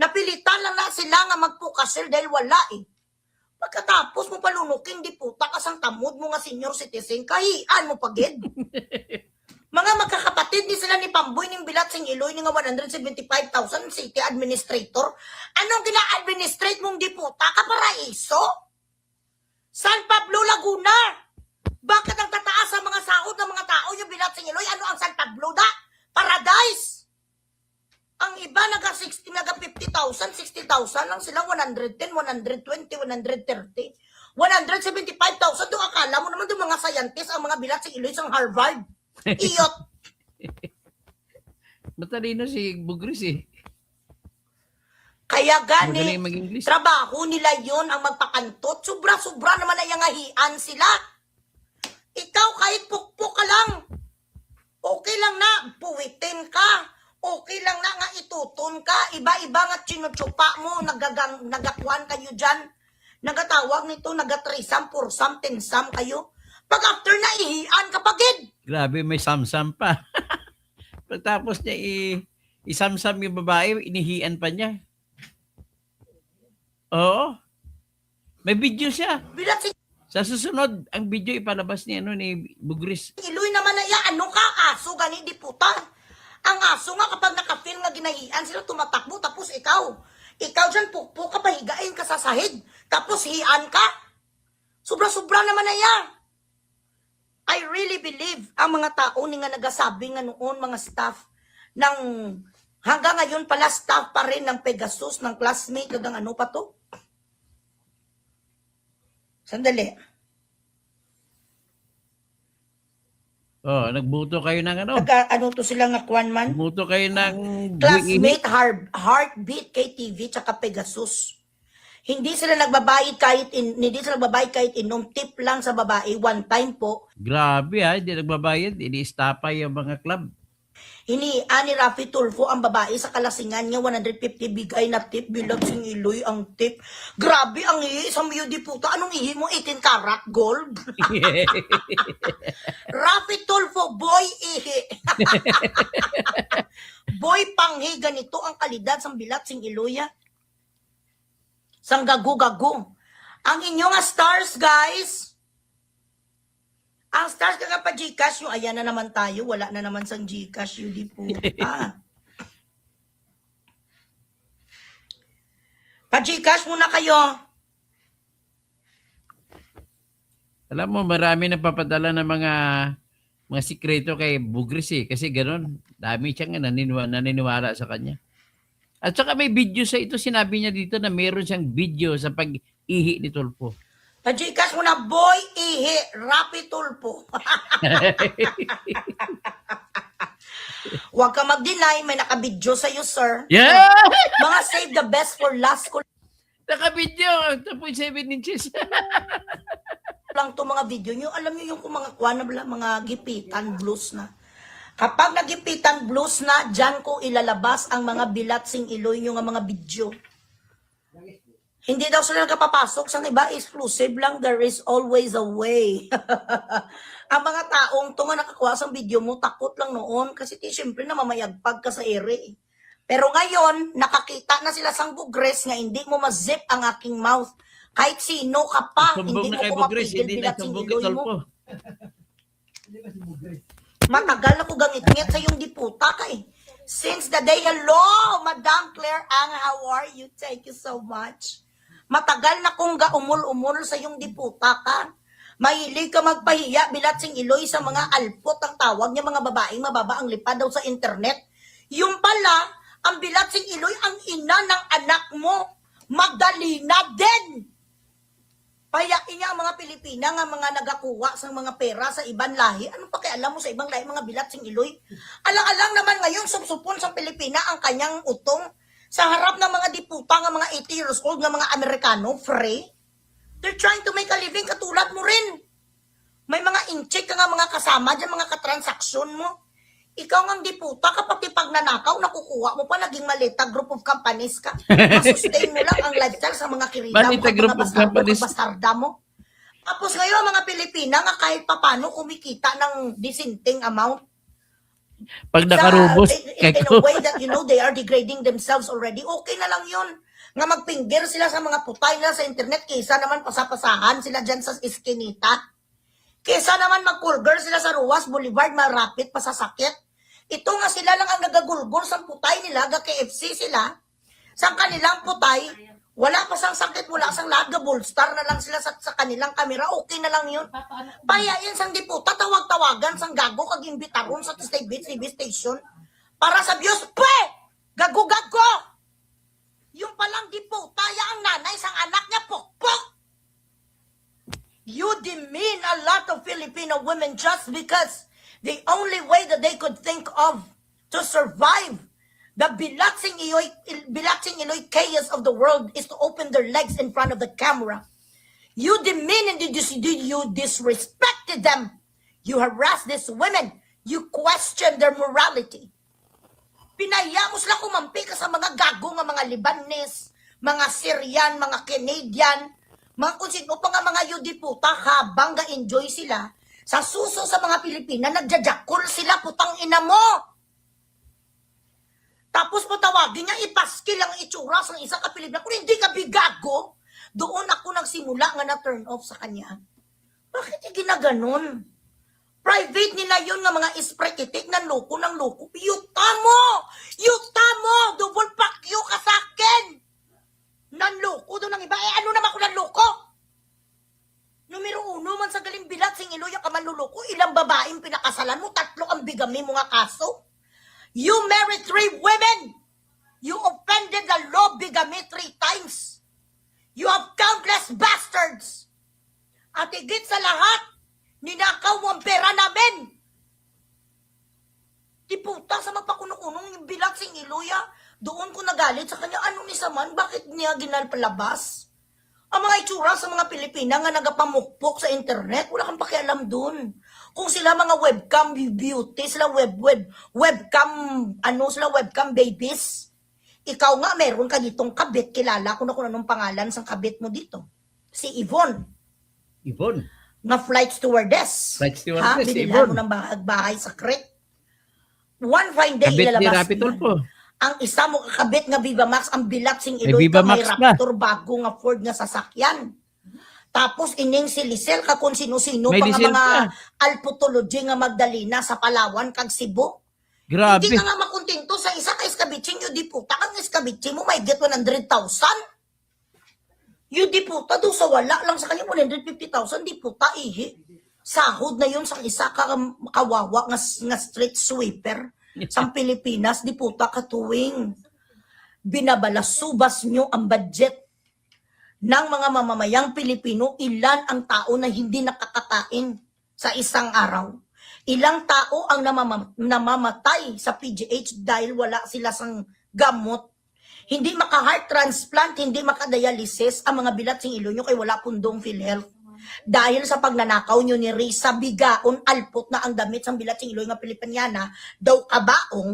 Napilitan lang na sila nga magpukasyon dahil wala eh. Pagkatapos mo palunuking diputa ka sang tamod mo nga senior citizen, kahian mo pagid. Mga magkakapatid ni sila ni Pamboy ning bilat sing iloy ni nga 175,000 city administrator. Anong gina-administrate mong diputa ka paraiso? San Pablo Laguna. Bakit ang tataas ang mga sahod ng mga tao yung bilat sing iloy? Ano ang San Pablo da? Paradise. Ang iba naga 50,000, 60,000 lang sila, 110, 120, 130. 175,000 doon akala mo naman doon mga scientist ang mga bilat sa iloy sa Harvard. Iyot. Matalino si Bugris eh. Kaya gani, Magaling mag-English. trabaho nila yon ang magpakantot. Sobra-sobra naman ay yangahian sila. Ikaw kahit pukpok ka lang, okay lang na, puwitin ka. Okay lang na nga itutun ka. Iba-iba nga chinutsupa mo. Nagakuan kayo dyan. Nagatawag nito, nagatrisam, pursam, tinsam kayo. Pag after na ihian kapagid. Grabe, may samsam pa. Pagtapos niya isamsam yung babae, inihian pa niya. Oo. May video siya. Bilat si Sa susunod, ang video ipalabas ni ni Bugris. Iloy naman na ya. Ano ka aso gani di puta? Ang aso nga kapag nakafilm nga ginahian sila tumatakbo tapos ikaw dyan pukpuk ka pahigain ka sa sahig tapos hian ka. Sobra-sobra naman na ya. I really believe ang mga tao ni nga nagasabi nga noon mga staff ng hanggang ngayon pala staff pa rin ng Pegasus ng classmate hanggang ano pa to? Sandali. Oh, nagbuto kayo ng ano? Ano to sila nga kwan man? Nagbuto kayo ng Classmate, Heartbeat, KTV, tsaka Pegasus. Hindi sila nagbabayad kahit inom tip lang sa babae one time po. Grabe ha, hindi nagbabayad. Ini-stapa yung mga club. Hinian ni Rafi Tulfo ang babae sa kalasingan niya 150 bigay na tip bilang sing iloy ang tip. Grabe ang ihi sa miyo di puta. Anong ihi mo 18 karat gold? Rafi Tulfo boy ihi. Boy panghi ganito ang kalidad sang bilat sing iloya. Sang gagu-gagu. Ang inyong stars guys. Ang stars ka pa Gcash, yung ayan na naman tayo, wala na naman sang Gcash, yun di po. Pa Gcash muna kayo. Alam mo, marami napapadala ng mga sikreto kay Bugris eh. Kasi gano'n, dami siyang naniniwala sa kanya. At saka may video sa ito, sinabi niya dito na meron siyang video sa pag-ihi ni Tulfo. Pa Gcash muna, boy, ihi, Rapi Tulfo. Huwag ka mag-deny, may nakabidyo sa'yo, sir. Yeah! Mga save the best for last ko Naka-video, 2.7 inches. lang to mga video nyo. Alam nyo yung mga kuha na mga gipitan blues na. Kapag nagipitan blues na, dyan ko ilalabas ang mga bilat sing iloy nyo nga mga video. Hindi daw sila nagkapapasok. Sa iba, exclusive lang. There is always a way. Ang mga taong to nga nakakuha sa video mo, takot lang noon. Kasi siyempre na mamayagpag ka sa ere. Pero ngayon, nakakita na sila sang Bugres nga hindi mo ma-zip ang aking mouth. Kahit sino ka pa, Sumbong hindi na mo kay ko Bugris, mapigil hindi na bilat sing sumbong kay iloy mo. Tulfo. Matagal ako gangit-ngit sa yung diputa ka eh. Since the day, hello, Madam Claire Ang, how are you? Thank you so much. Matagal na kong gaumul-umul sa yung diputa ka. Mahilig ka magpahiya, bilat sing iloy sa mga alpot ang tawag niya, mga babaeng mababa ang lipad daw sa internet. Yung pala, ang bilat sing iloy, ang ina ng anak mo, Magdalena din. Payakin niya ang mga Pilipina nga mga nagakuha sa mga pera sa ibang lahi. Anong pakialam mo sa ibang lahi, mga bilat sing iloy? Alang-alang naman ngayon, supsupon sa Pilipina ang kanyang utong sa harap ng mga diputa nga mga 80 years old nga mga Amerikano, free. They're trying to make a living katulad mo rin. May mga incheck ka nga mga kasama dyan, mga katransaksyon mo. Ikaw nga diputa, kapag pag nanakaw, nakukuha mo pa, naging malita group of companies ka. Masustain mo lang ang lifestyle sa mga kirida mo, Malita group of companies. bastarda mo. Tapos ngayon, mga Pilipina nga kahit papano kumikita ng disinting amount. Pag nakarubos, In a way that, they are degrading themselves already. Okay na lang yun. Nga magpinggir sila sa mga putay na sa internet, kaysa naman pasapasahan sila dyan sa iskinita. Kaysa naman mag-cool sila sa Ruas Boulevard, marapit pa sa sakit. Ito nga sila lang ang nagagulgol sa putay nila, ga-KFC sila. Sa kanilang putay, wala pa sang sakit, wala sang lahat, ga-bullstar na lang sila sa kanilang kamera, okay na lang yun. Payain sang diputa, tawag-tawagan sang gago, kag-imbitaron sa TV station, para sa Diyos, gago-gago! Yung palang diputa, ang nanay sang anak niya, pukpuk! You demean a lot of Filipino women just because the only way that they could think of to survive the bilatsing Iloy chaos of the world is to open their legs in front of the camera. You demean and you disrespected them. You harass these women. You question their morality. Pinaya mo sila kumampi ka sa mga gago nga mga Libanese, mga Syrian, mga Canadian, mga kung sino pa nga mga yudiputa habang ga-enjoy sila sa suso sa mga Pilipina, nagjajakol sila, putang ina mo. Tapos patawagin niya, ipaskil ang itsura sa isang kapilipina. Kung hindi ka bigago, doon ako nagsimula nga na turn off sa kanya. Bakit yung ginaganon? Private nila yun nga mga isprekitik ng loko. Yuta mo! Yuta mo! Double pack you ka sa akin! Nanloko doon ng iba. Ano naman ako nanloko? Numero 1 man sa galing bilat, sing iluya ka manluloko. Ilang babaeng pinakasalan mo, 3 ang bigami mo nga kaso. You married 3 women. You offended the law, bigami 3 times. You have countless bastards. At higit sa lahat, ninakaw mo ang pera namin. Di puta sa magpakunong-unong yung bilat sing iluya. Doon ko nagalit sa kanya, ano ni Saman, bakit niya ginalpalabas? Ang mga itsura sa mga Pilipina nga nagapamukpok sa internet, wala kang pakialam dun. Kung sila mga webcam beauty, sila webcam babies. Ikaw nga, meron ka ditong kabit, kilala ko na kung anong pangalan sa kabit mo dito. Si Yvonne. Yvonne. Na flight stewardess. Flight stewardess, si Binila mo Yvonne. ng bahay sa Crete. One fine day, Kabit ni ilalabas Rapi niya. Tulfo. Ang isa mo kakabit nga Viva Max, ang bilat sing May iloy Viva ka, may Max ba? Raptor, bago nga Ford nga sasakyan. Tapos ining si Lisel, ka kung sino-sino May pa nga Lisel mga pa. alputology nga Magdalena sa Palawan, kag Cebu. Grabe. Hindi ka nga makontento sa isa ka iskabitsin, yung di puta, ang iskabitsin mo may get 100,000. Yung di puta, doon sa wala lang sa kanya, 150,000, di puta, ihi. Sahod na yun sa isa ka kawawa nga street sweeper sa Pilipinas, di puta katuwing. Binabalasubas nyo ang budget ng mga mamamayang Pilipino, ilan ang tao na hindi nakakakain sa isang araw. Ilang tao ang namamatay sa PGH dahil wala sila sang gamot. Hindi maka-heart transplant, hindi maka-dialysis ang mga bilat sing ilo nyo kay wala pundong PhilHealth. Dahil sa pagnanakaw nyo ni Risa Bigaon, alpot na ang damit sang bilat sing ilo nga Pilipiniana, daw kabaong,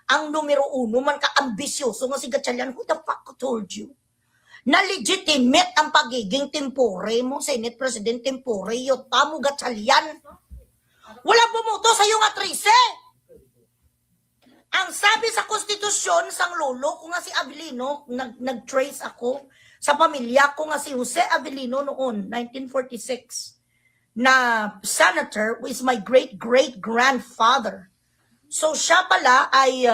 ang numero 1 man ka-ambisyoso nga si Gatchalian, who the fuck told you? Na legitimate ang pagiging tempore mo, Senate President tempore, yota mo Gatchalian. Walang bumuto sa iyo nga 13. Ang sabi sa konstitusyon sang lolo ko nga si Avelino, nag-trace ako sa pamilya ko nga si Jose Avelino noon, 1946, na senator is my great-great-grandfather. So siya pala ay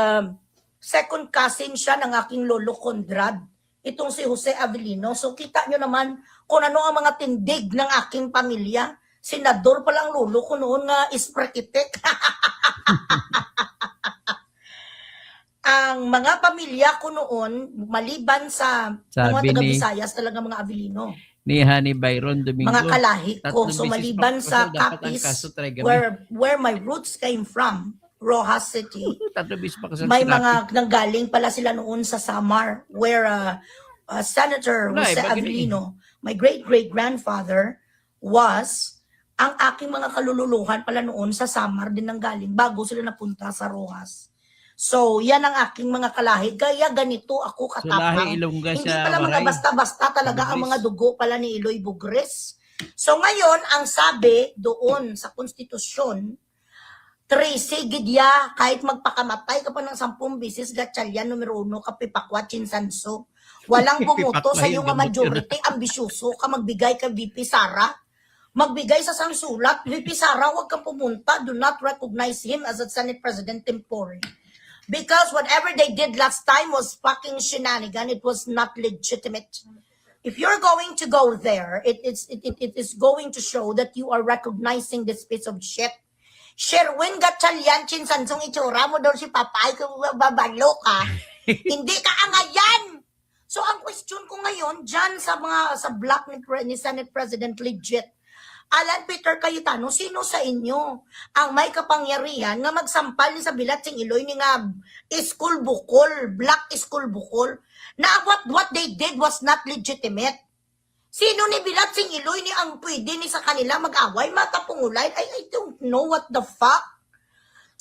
second cousin siya ng aking lolo Conrad, itong si Jose Avelino. So kita nyo naman kung ano ang mga tindig ng aking pamilya. Senador pala ang lolo ko noon nga isprakitek. Ang mga pamilya ko noon, maliban sa mga Sabi taga ni- Visayas, talaga mga Avelino. Ni Honey Byron Domingo. Mga kalahi ko. Tatlong So beses maliban pa sa dapat ang Capiz, kaso trigger. where my roots came from, Rojas City, Tatlong beses pa kasal may si Rapi. mga nanggaling pala sila noon sa Samar, where Senator Wala, Jose bakit Avelino, my great-great-grandfather, was ang aking mga kalululuhan pala noon sa Samar din nanggaling bago sila napunta sa Rojas. So, yan ang aking mga kalahi. Kaya ganito ako So, katapang. lahi Ilongga Hindi siya, pala mga Waray. basta-basta talaga ang Bugres. mga dugo pala ni Iloy Bugres. So, ngayon, ang sabi doon sa konstitusyon, Tracy Gidya, kahit magpakamatay ka pa ng 10 bisis, Gatchalian, numero 1, kapipakwat, Chinsanso. Walang bumoto sa iyo nga Pipakwa, majority, ambisyoso ka, magbigay ka VP Sara. Magbigay sa sang sulat, VP Sara, huwag kang pumunta, do not recognize him as a Senate President tempore. Because whatever they did last time was fucking shenanigan, it was not legitimate. If you're going to go there, it is going to show that you are recognizing this piece of shit. Sherwin Gatchalian, Chinsansong itsura mo daw si Papay, kung babalo ka. Hindi ka angayan! So ang question ko ngayon, dyan sa block ni Senate President legit, Alan Peter Cayetano, sino sa inyo ang may kapangyarihan nga magsampal ni sa bilat sing iloy ni nga school bukol, black school bukol, na what they did was not legitimate? Sino ni bilat sing iloy ni ang pwede ni sa kanila mag-away, matapungulay? I don't know what the fuck.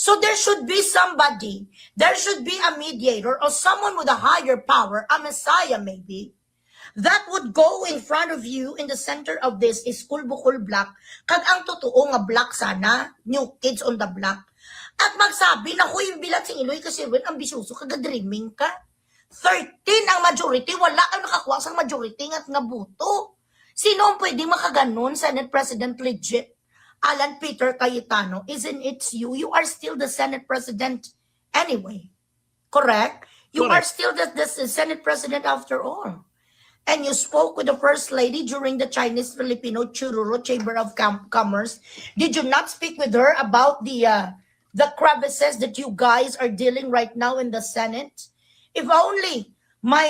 So there should be somebody, there should be a mediator or someone with a higher power, a messiah maybe, that would go in front of you in the center of this school bukol block, kag ang totoo nga block sana, New Kids on the Block, at magsabi na huy, bilat sing Iloy kasi rin ambisyoso, kaga-dreaming ka. 13 ang majority, wala kang nakakuha sa majority nga buto. Sino ang pwedeng makaganon, Senate President legit? Alan Peter Cayetano, isn't it you? You are still the Senate President anyway. Correct? You are Correct. still the Senate President after all. And you spoke with the First Lady during the Chinese-Filipino Chururo Chamber of Commerce. Did you not speak with her about the crevices that you guys are dealing right now in the Senate? If only my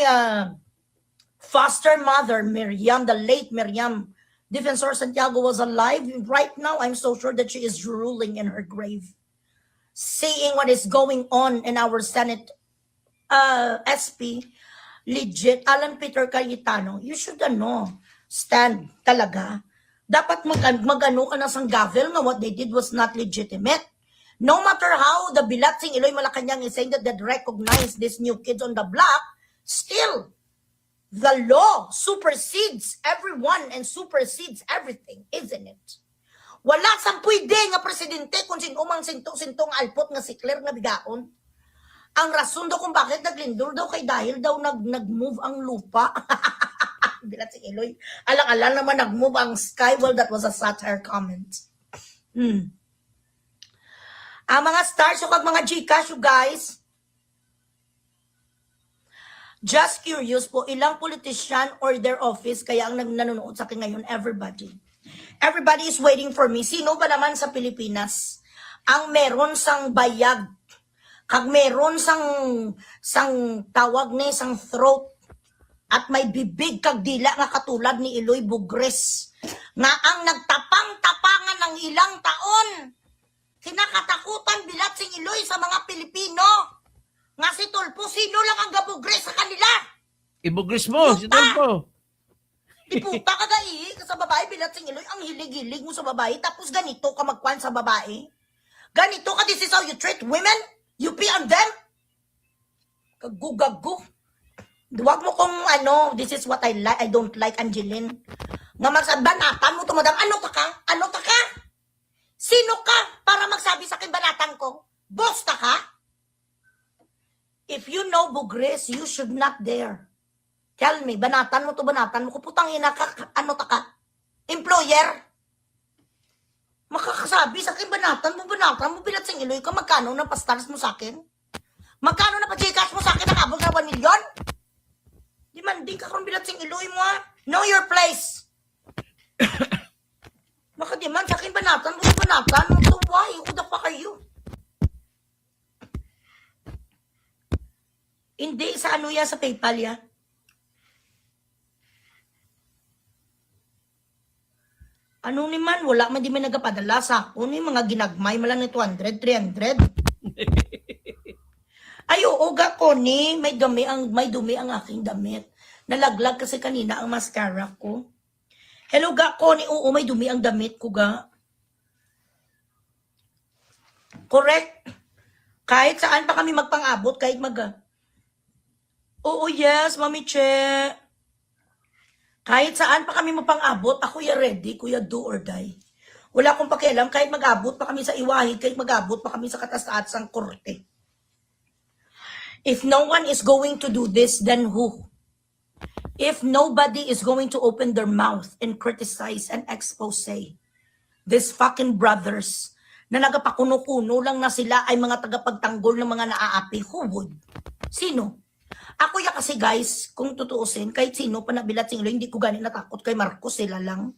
foster mother, Miriam, the late Miriam Defensor Santiago was alive, right now I'm so sure that she is drooling in her grave. Seeing what is going on in our Senate SP, legit, Alan Peter Cayetano, you should stand talaga. Dapat mag-ano ka na sang gavel nga what they did was not legitimate. No matter how the Bilatsing Iloy Malacanang is saying that they recognize this New Kids on the Block, still, the law supersedes everyone and supersedes everything, isn't it? Wala sang pwede nga presidente kung sinumang sintong alpot nga si Claire nga bigaon. Ang rason daw kung bakit naglindol daw kay dahil daw nag-move ang lupa. Bilatsing Iloy. Alang-alang naman nag-move ang sky. Well, that was a satire comment. Ang mga stars o kag mga Gcash, you guys. Just curious po, ilang politician or their office kaya ang nanonood sa akin ngayon, everybody. Everybody is waiting for me. Sino ba naman sa Pilipinas ang meron sang bayag, kag meron sang tawag ni sang throat, at may bibig kag dila nga katulad ni Iloy Bugres, nga ang nagtapang-tapangan ng ilang taon, kinakatakutan Bilatsing Iloy sa mga Pilipino, nga si Tulpo, sino lang ang gabugres sa kanila? Ibugris mo, si Tulpo. Iputa ka gai ka sa babae, Bilatsing Iloy, ang hilig-hilig mo sa babae, tapos ganito ka magkwan sa babae. Ganito ka, this is how you treat women? You pee on them? Kagugagu. Huwag mo kung this is what I like, I don't like, Angeline. Nga magsabanatan mo to, madam, ano ta ka? Ano ta ka? Sino ka para magsabi sa akin banatan ko? Boss ta ka? If you know Bugres, you should not dare. Tell me, banatan mo to, banatan mo. Kuputang ina ka, ano ta ka? Employer? Makakasabi sa akin, banatan mo, Bilatsing Iloy ka, magkano na pa-stars mo sa akin? Magkano na pa-Gcash mo sa akin, nakabog na 1 million? Demanding ka kung Bilatsing Iloy mo, ha? Know your place. Makademand sa akin, banatan mo, so why? Who the fuck are you? Hindi, sa sa PayPal, ya. Ano ni man, wala man di man nagapadala sa ako ni mga ginagmay malang ni 200, 300. Ay, oo ga ko ni, may dumi ang aking damit. Nalaglag kasi kanina ang mascara ko. Hello ga ko ni, oo may dumi ang damit ko ga. Correct. Kahit saan pa kami magpang-abot, kahit Oo, yes, Mami Che. Kahit saan pa kami mapang-abot, ako ya ready, kuya do or die. Wala akong pakialam, kahit mag-abot pa kami sa iwahid, kahit mag-abot pa kami sa kataas-taasang korte. If no one is going to do this, then who? If nobody is going to open their mouth and criticize and expose these fucking brothers na nagapakuno-kuno lang na sila ay mga tagapagtanggol ng mga naaapi, who would? Sino? Ako ya kasi guys, kung tutuusin, kahit sino pa na Bilatsing Iloy, hindi ko gani natakot kay Marcos, sila lang.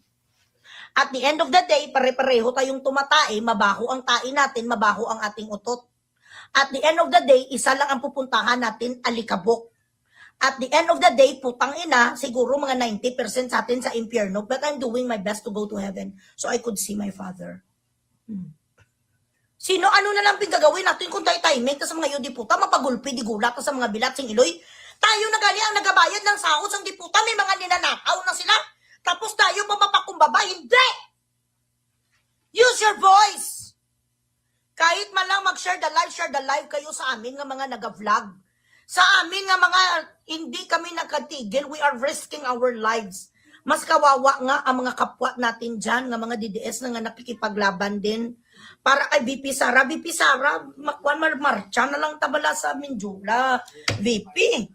At the end of the day, pare-pareho tayong tumatae, mabaho ang tae natin, mabaho ang ating utot. At the end of the day, isa lang ang pupuntahan natin, alikabok. At the end of the day, putang ina, siguro mga 90% sa atin sa impyerno, but I'm doing my best to go to heaven so I could see my father. Sino, ano na lang pinggagawin natin kung tayo-timing sa mga diputa, mapagulpi, digulat sa mga Bilatsing Iloy? Tayo na gali ang nagabayad ng sahod ng diputa, may mga ninanakaw na sila. Tapos tayo mapapakumbaba, hindi! Use your voice! Kahit man lang mag-share the live kayo sa amin nga mga nag-vlog. Sa amin nga mga hindi kami nakatigil, we are risking our lives. Mas kawawa nga ang mga kapwa natin dyan, nga mga DDS na nga nakikipaglaban din. Para kay VP Sara, marcha na lang tabala sa Minjula, VP.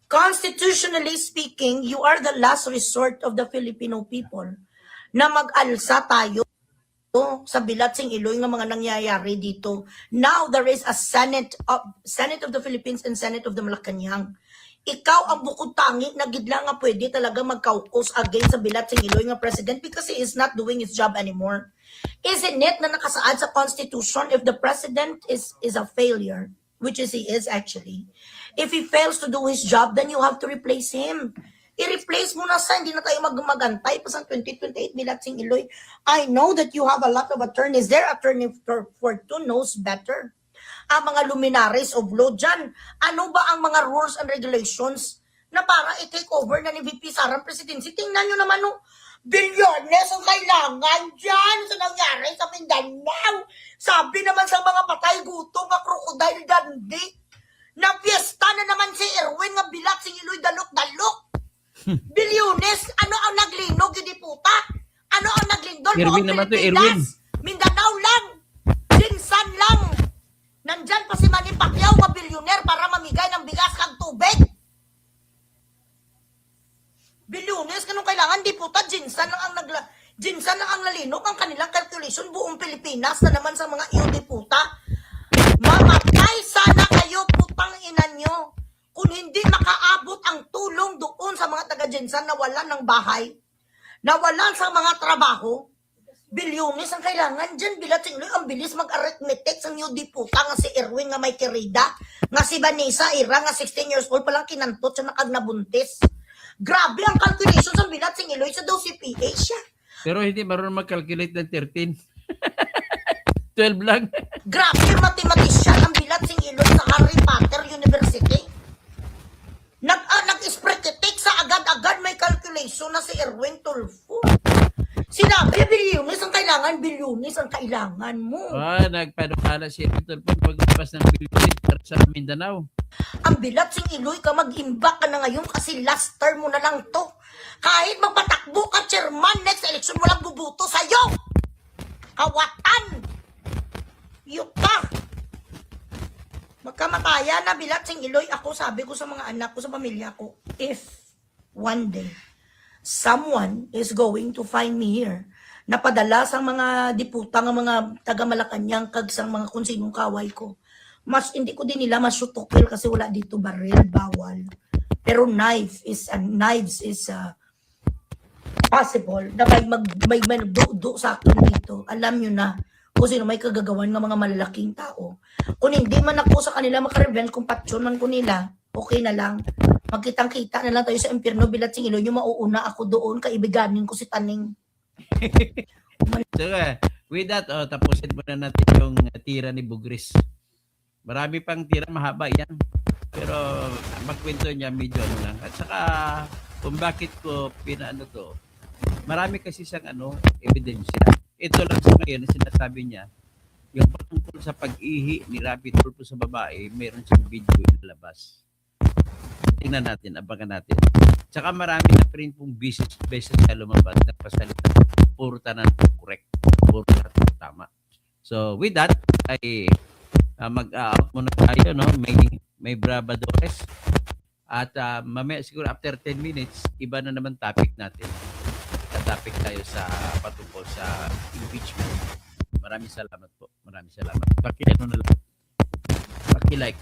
Constitutionally speaking, you are the last resort of the Filipino people na mag-alsa tayo sa Bilatsing Iloy ng mga nangyayari dito. Now there is a Senate of the Philippines and Senate of the Malacanang. Ikaw ang bukod tangi na gidla nga pwede talaga mag-caucus against sa Bilatsing Iloy nga president because he is not doing his job anymore. Isn't it na nakasaad sa Constitution if the president is a failure, which is he is actually, if he fails to do his job, then you have to replace him. I-replace mo na sa, hindi na tayo magantay pa sa 2028 Bilatsing Iloy. I know that you have a lot of attorneys there. Attorney Fortune knows better. Ang mga luminaries of law dyan, ano ba ang mga rules and regulations na para i-take over na ni VP Sara ang presidency? Tingnan nyo naman no, bilyones ang kailangan dyan sa nangyari sa Mindanao. Sabi naman sa mga patay gutom nga crocodile dandi, na piyesta na naman si Erwin nga Bilatsing Iloy dalok-dalok. Bilyones, ano ang naglinog yung diputa? Ano ang naglindol? Erwin naman to, Erwin. Mindanao lang. Jinsan lang. Nandyan pa si Manny Pacquiao nga bilyoner para mamigay ng bigas kang tubig. Bilyones, kanong kailangan diputa? Jinsan lang ang nalinog ang kanilang calculation buong Pilipinas na naman sa mga iyo diputa. Mamatay sana kayo, putang ina nyo. Kung hindi makaabot ang tulong doon sa mga taga-Jensan na wala ng bahay, na wala sa mga trabaho, bilyones ang kailangan dyan. Bilatsing Iloy, ang bilis mag-arithmetic sa new diputa nga si Erwin nga may kirida, nga si Vanessa Ira nga 16 years old palang kinantot siya nakagnabuntis. Grabe ang calculation sa Bilatsing Iloy sa daw si PA siya. Pero hindi marunong mag-calculate ng 13. 12 lang. Grabe yung mathematician ang Bilatsing Iloy sa Harry Potter University. Nag-sprechetic sa agad-agad may calculation na si Erwin Tulfo. Sinabi, bilyones ang kailangan mo. Nagpanukala si Erwin pag paglabas ng bilyones para sa Mindanao. Ang Bilatsing Iloy ka, mag-imbak ka na ngayon kasi last term mo na lang to. Kahit magpatakbo ka, chairman, next election, walang bubuto sa'yo. Kawatan. Yuta. Magkamataya na Bilatsing Iloy. Ako, sabi ko sa mga anak ko, sa pamilya ko, if one day, someone is going to find me here, napadala sa mga diputa ng mga taga-Malacanang kag sang mga kung sinong kaway ko, mas hindi ko din nila masutukil kasi wala dito baril, bawal. Pero knives is possible na may magdudo sa akin dito. Alam nyo na kung sino may kagagawan ng mga malalaking tao. Kung hindi man ako sa kanila makarevenge, kung patsyon man ko nila, okay na lang. Magkitang-kita na lang tayo sa impyerno, Bilatsing Iloy, yung mauuna ako doon, kaibiganin ko si Taning. So, with that, tapusin muna natin yung tira ni Bugris. Marami pang tira, mahaba yan. Pero magkwento niya medyo ano lang. At saka, kung bakit ko pinaano to, marami kasi siyang ebidensya. Ito lang sa ngayon na sinasabi niya, yung patungkol sa pag-ihi ni Rapi Tulfo sa babae, meron siyang video inalabas. Tingnan natin, abangan natin. Tsaka marami na rin pong beses siya lumabas na pasalita. Puro tanan correct. Puro tama. So, with that, ay mag-out muna tayo, no? May bravadores. At mamaya siguro after 10 minutes, iba na naman topic natin. Topic tayo sa patungkol sa impeachment. Maraming salamat po. Maraming salamat. Paki-like.